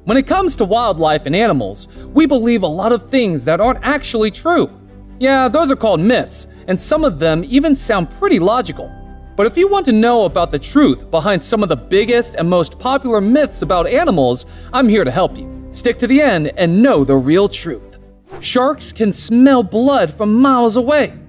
When it comes to wildlife and animals, we believe a lot of things that aren't actually true. Yeah, those are called myths, and some of them even sound pretty logical. But if you want to know about the truth behind some of the biggest and most popular myths about animals, I'm here to help you. Stick to the end and know the real truth. Sharks can smell blood from miles away.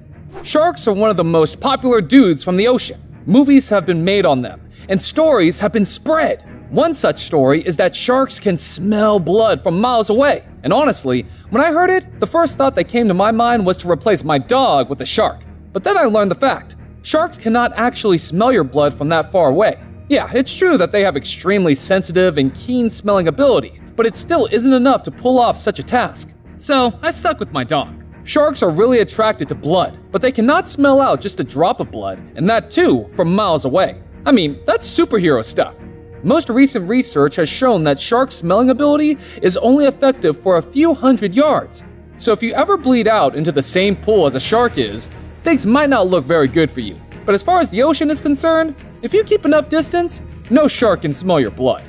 Sharks are one of the most popular dudes from the ocean. Movies have been made on them, and stories have been spread. One such story is that sharks can smell blood from miles away. And honestly, when I heard it, the first thought that came to my mind was to replace my dog with a shark. But then I learned the fact. Sharks cannot actually smell your blood from that far away. Yeah, it's true that they have extremely sensitive and keen smelling ability, but it still isn't enough to pull off such a task. So I stuck with my dog. Sharks are really attracted to blood, but they cannot smell out just a drop of blood, and that too from miles away. I mean, that's superhero stuff. Most recent research has shown that shark smelling ability is only effective for a few hundred yards. So if you ever bleed out into the same pool as a shark is, things might not look very good for you. But as far as the ocean is concerned, if you keep enough distance, no shark can smell your blood.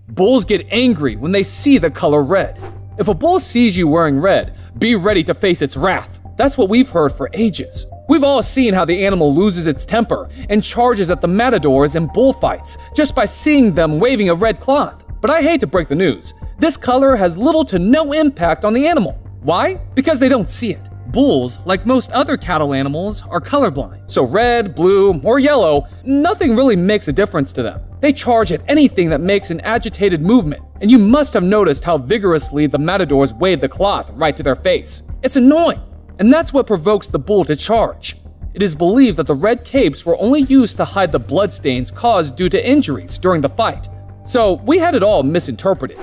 Bulls get angry when they see the color red. If a bull sees you wearing red, be ready to face its wrath. That's what we've heard for ages. We've all seen how the animal loses its temper and charges at the matadors in bullfights just by seeing them waving a red cloth. But I hate to break the news. This color has little to no impact on the animal. Why? Because they don't see it. Bulls, like most other cattle animals, are colorblind. So red, blue, or yellow, nothing really makes a difference to them. They charge at anything that makes an agitated movement. And you must have noticed how vigorously the matadors wave the cloth right to their face. It's annoying. And that's what provokes the bull to charge. It is believed that the red capes were only used to hide the bloodstains caused due to injuries during the fight. So we had it all misinterpreted.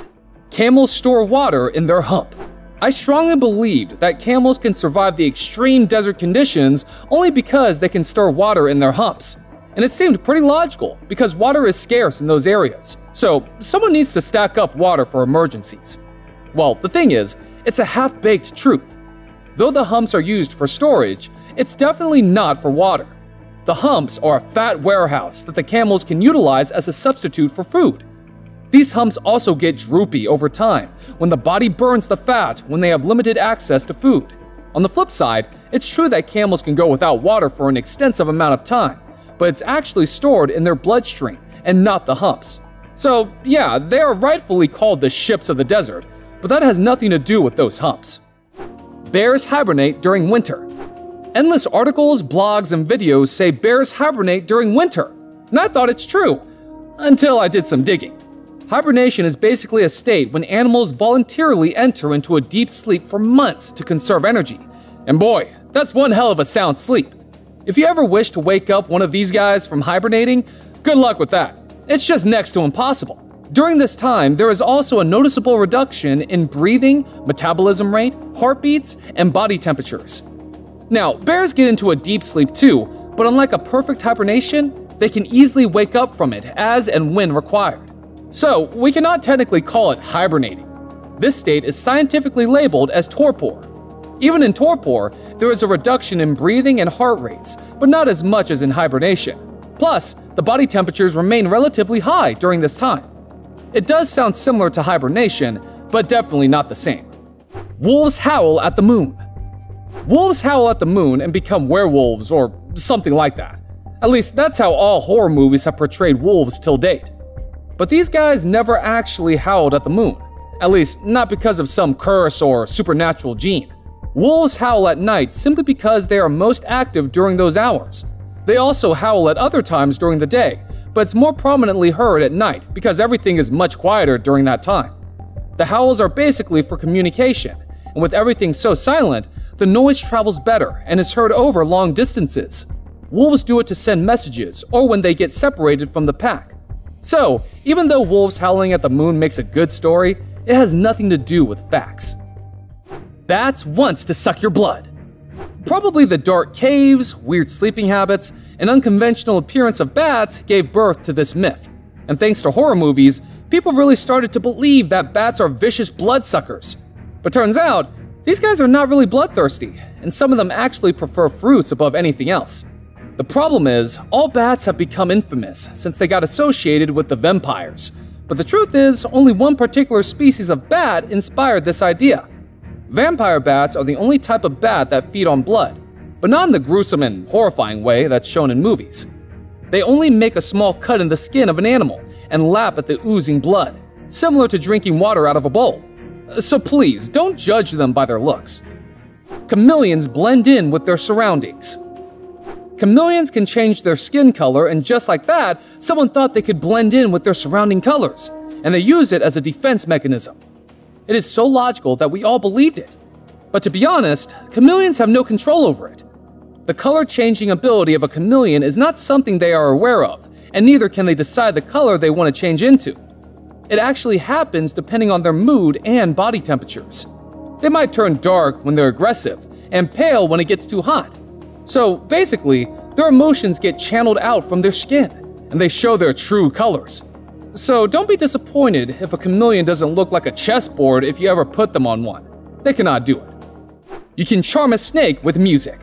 Camels store water in their hump. I strongly believed that camels can survive the extreme desert conditions only because they can store water in their humps. And it seemed pretty logical because water is scarce in those areas. So someone needs to stack up water for emergencies. Well, the thing is, it's a half-baked truth. Though the humps are used for storage, it's definitely not for water. The humps are a fat warehouse that the camels can utilize as a substitute for food. These humps also get droopy over time when the body burns the fat when they have limited access to food. On the flip side, it's true that camels can go without water for an extensive amount of time, but it's actually stored in their bloodstream and not the humps. So yeah, they are rightfully called the ships of the desert, but that has nothing to do with those humps. Bears hibernate during winter. Endless articles, blogs, and videos say bears hibernate during winter, and I thought it's true, until I did some digging. Hibernation is basically a state when animals voluntarily enter into a deep sleep for months to conserve energy. And boy, that's one hell of a sound sleep. If you ever wish to wake up one of these guys from hibernating, good luck with that. It's just next to impossible. During this time, there is also a noticeable reduction in breathing, metabolism rate, heartbeats, and body temperatures. Now, bears get into a deep sleep too, but unlike a perfect hibernation, they can easily wake up from it as and when required. So, we cannot technically call it hibernating. This state is scientifically labeled as torpor. Even in torpor, there is a reduction in breathing and heart rates, but not as much as in hibernation. Plus, the body temperatures remain relatively high during this time. It does sound similar to hibernation, but definitely not the same. Wolves howl at the moon. Wolves howl at the moon and become werewolves or something like that. At least that's how all horror movies have portrayed wolves till date. But these guys never actually howled at the moon. At least not because of some curse or supernatural gene. Wolves howl at night simply because they are most active during those hours. They also howl at other times during the day, but it's more prominently heard at night because everything is much quieter during that time. The howls are basically for communication, and with everything so silent, the noise travels better and is heard over long distances. Wolves do it to send messages or when they get separated from the pack. So, even though wolves howling at the moon makes a good story, it has nothing to do with facts. Bats wants to suck your blood. Probably the dark caves, weird sleeping habits, and unconventional appearance of bats gave birth to this myth. And thanks to horror movies, people really started to believe that bats are vicious bloodsuckers. But turns out, these guys are not really bloodthirsty, and some of them actually prefer fruits above anything else. The problem is, all bats have become infamous since they got associated with the vampires. But the truth is, only one particular species of bat inspired this idea. Vampire bats are the only type of bat that feed on blood, but not in the gruesome and horrifying way that's shown in movies. They only make a small cut in the skin of an animal and lap at the oozing blood, similar to drinking water out of a bowl. So please, don't judge them by their looks. Chameleons blend in with their surroundings. Chameleons can change their skin color, and just like that, someone thought they could blend in with their surrounding colors, and they use it as a defense mechanism. It is so logical that we all believed it. But to be honest, chameleons have no control over it. The color-changing ability of a chameleon is not something they are aware of, and neither can they decide the color they want to change into. It actually happens depending on their mood and body temperatures. They might turn dark when they're aggressive, and pale when it gets too hot. So basically, their emotions get channeled out from their skin, and they show their true colors. So don't be disappointed if a chameleon doesn't look like a chessboard if you ever put them on one. They cannot do it. You can charm a snake with music.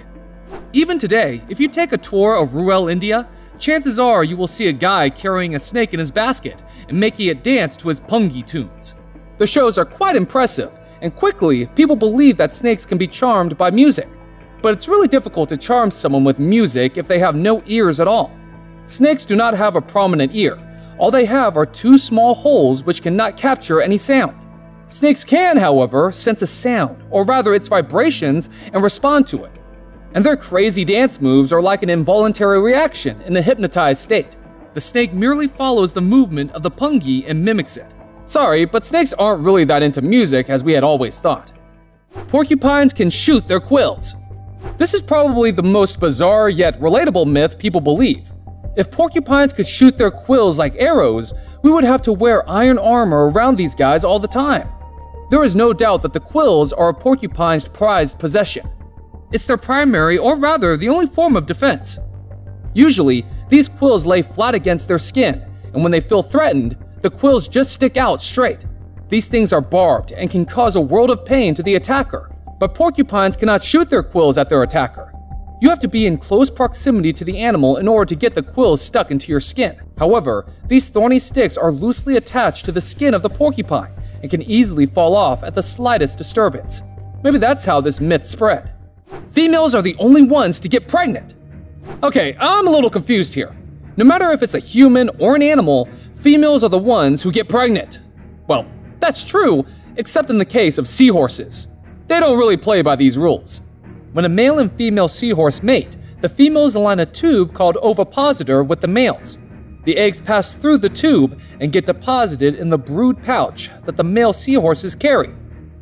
Even today, if you take a tour of rural India, chances are you will see a guy carrying a snake in his basket and making it dance to his pungi tunes. The shows are quite impressive, and quickly, people believe that snakes can be charmed by music. But it's really difficult to charm someone with music if they have no ears at all. Snakes do not have a prominent ear. All they have are two small holes which cannot capture any sound. Snakes can, however, sense a sound, or rather its vibrations, and respond to it. And their crazy dance moves are like an involuntary reaction in a hypnotized state. The snake merely follows the movement of the pungi and mimics it. Sorry, but snakes aren't really that into music as we had always thought. Porcupines can shoot their quills. This is probably the most bizarre yet relatable myth people believe. If porcupines could shoot their quills like arrows, we would have to wear iron armor around these guys all the time. There is no doubt that the quills are a porcupine's prized possession. It's their primary, or rather the only form of defense. Usually, these quills lay flat against their skin, and when they feel threatened, the quills just stick out straight. These things are barbed and can cause a world of pain to the attacker, but porcupines cannot shoot their quills at their attacker. You have to be in close proximity to the animal in order to get the quills stuck into your skin. However, these thorny sticks are loosely attached to the skin of the porcupine and can easily fall off at the slightest disturbance. Maybe that's how this myth spread. Females are the only ones to get pregnant. Okay, I'm a little confused here. No matter if it's a human or an animal, females are the ones who get pregnant. Well, that's true, except in the case of seahorses. They don't really play by these rules. When a male and female seahorse mate, the females align a tube called ovipositor with the males. The eggs pass through the tube and get deposited in the brood pouch that the male seahorses carry.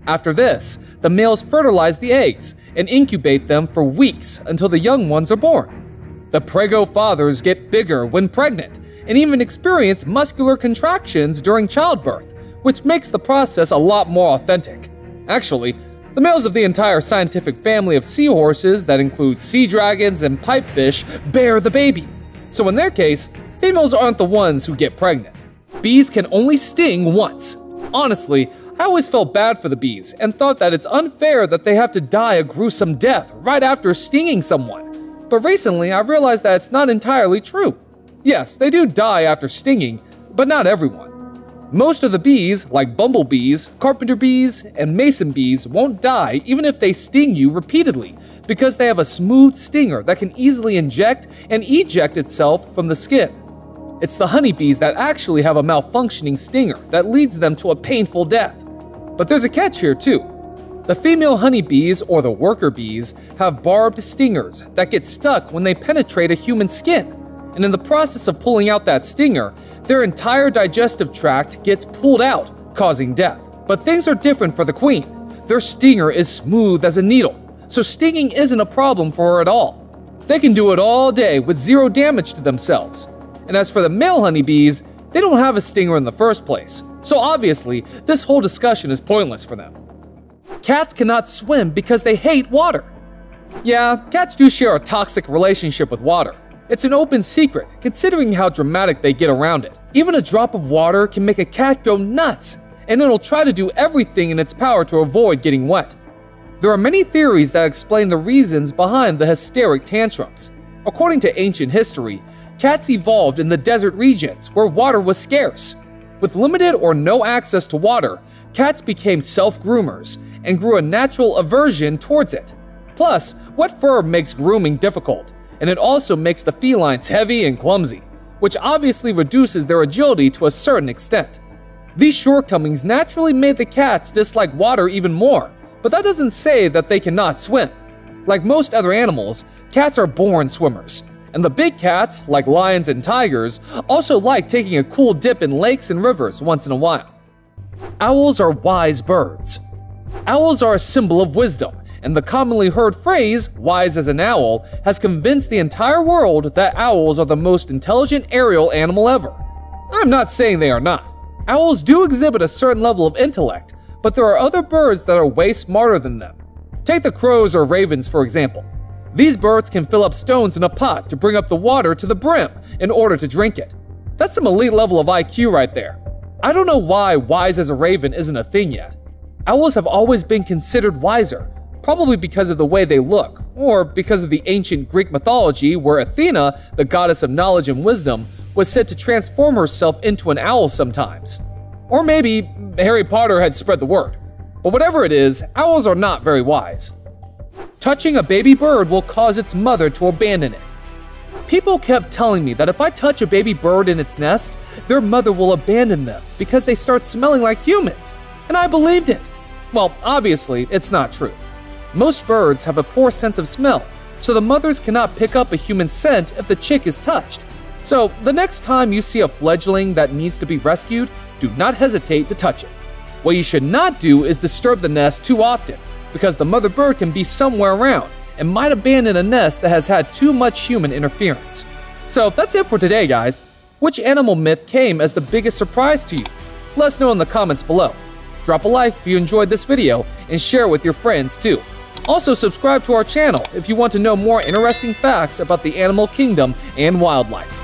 After this, the males fertilize the eggs and incubate them for weeks until the young ones are born. The prego fathers get bigger when pregnant and even experience muscular contractions during childbirth, which makes the process a lot more authentic. Actually, the males of the entire scientific family of seahorses that include sea dragons and pipefish bear the baby. So in their case, females aren't the ones who get pregnant. Bees can only sting once. Honestly, I always felt bad for the bees and thought that it's unfair that they have to die a gruesome death right after stinging someone. But recently, I realized that it's not entirely true. Yes, they do die after stinging, but not everyone. Most of the bees, like bumblebees, carpenter bees, and mason bees, won't die even if they sting you repeatedly because they have a smooth stinger that can easily inject and eject itself from the skin. It's the honeybees that actually have a malfunctioning stinger that leads them to a painful death. But there's a catch here too. The female honeybees, or the worker bees, have barbed stingers that get stuck when they penetrate a human skin. And in the process of pulling out that stinger, their entire digestive tract gets pulled out, causing death. But things are different for the queen. Their stinger is smooth as a needle, so stinging isn't a problem for her at all. They can do it all day with zero damage to themselves. And as for the male honeybees, they don't have a stinger in the first place, so obviously, this whole discussion is pointless for them. Cats cannot swim because they hate water. Yeah, cats do share a toxic relationship with water. It's an open secret, considering how dramatic they get around it. Even a drop of water can make a cat go nuts, and it'll try to do everything in its power to avoid getting wet. There are many theories that explain the reasons behind the hysteric tantrums. According to ancient history, cats evolved in the desert regions where water was scarce. With limited or no access to water, cats became self-groomers and grew a natural aversion towards it. Plus, wet fur makes grooming difficult, and it also makes the felines heavy and clumsy, which obviously reduces their agility to a certain extent. These shortcomings naturally made the cats dislike water even more, but that doesn't say that they cannot swim. Like most other animals, cats are born swimmers, and the big cats, like lions and tigers, also like taking a cool dip in lakes and rivers once in a while. Owls are wise birds. Owls are a symbol of wisdom, and the commonly heard phrase, wise as an owl, has convinced the entire world that owls are the most intelligent aerial animal ever. I'm not saying they are not. Owls do exhibit a certain level of intellect, but there are other birds that are way smarter than them. Take the crows or ravens, for example. These birds can fill up stones in a pot to bring up the water to the brim in order to drink it. That's some elite level of IQ right there. I don't know why wise as a raven isn't a thing yet. Owls have always been considered wiser, probably because of the way they look, or because of the ancient Greek mythology where Athena, the goddess of knowledge and wisdom, was said to transform herself into an owl sometimes. Or maybe Harry Potter had spread the word. But whatever it is, owls are not very wise. Touching a baby bird will cause its mother to abandon it. People kept telling me that if I touch a baby bird in its nest, their mother will abandon them because they start smelling like humans, and I believed it. Well, obviously, it's not true. Most birds have a poor sense of smell, so the mothers cannot pick up a human scent if the chick is touched. So the next time you see a fledgling that needs to be rescued, do not hesitate to touch it. What you should not do is disturb the nest too often, because the mother bird can be somewhere around and might abandon a nest that has had too much human interference. So that's it for today, guys. Which animal myth came as the biggest surprise to you? Let us know in the comments below. Drop a like if you enjoyed this video and share it with your friends too. Also subscribe to our channel if you want to know more interesting facts about the animal kingdom and wildlife.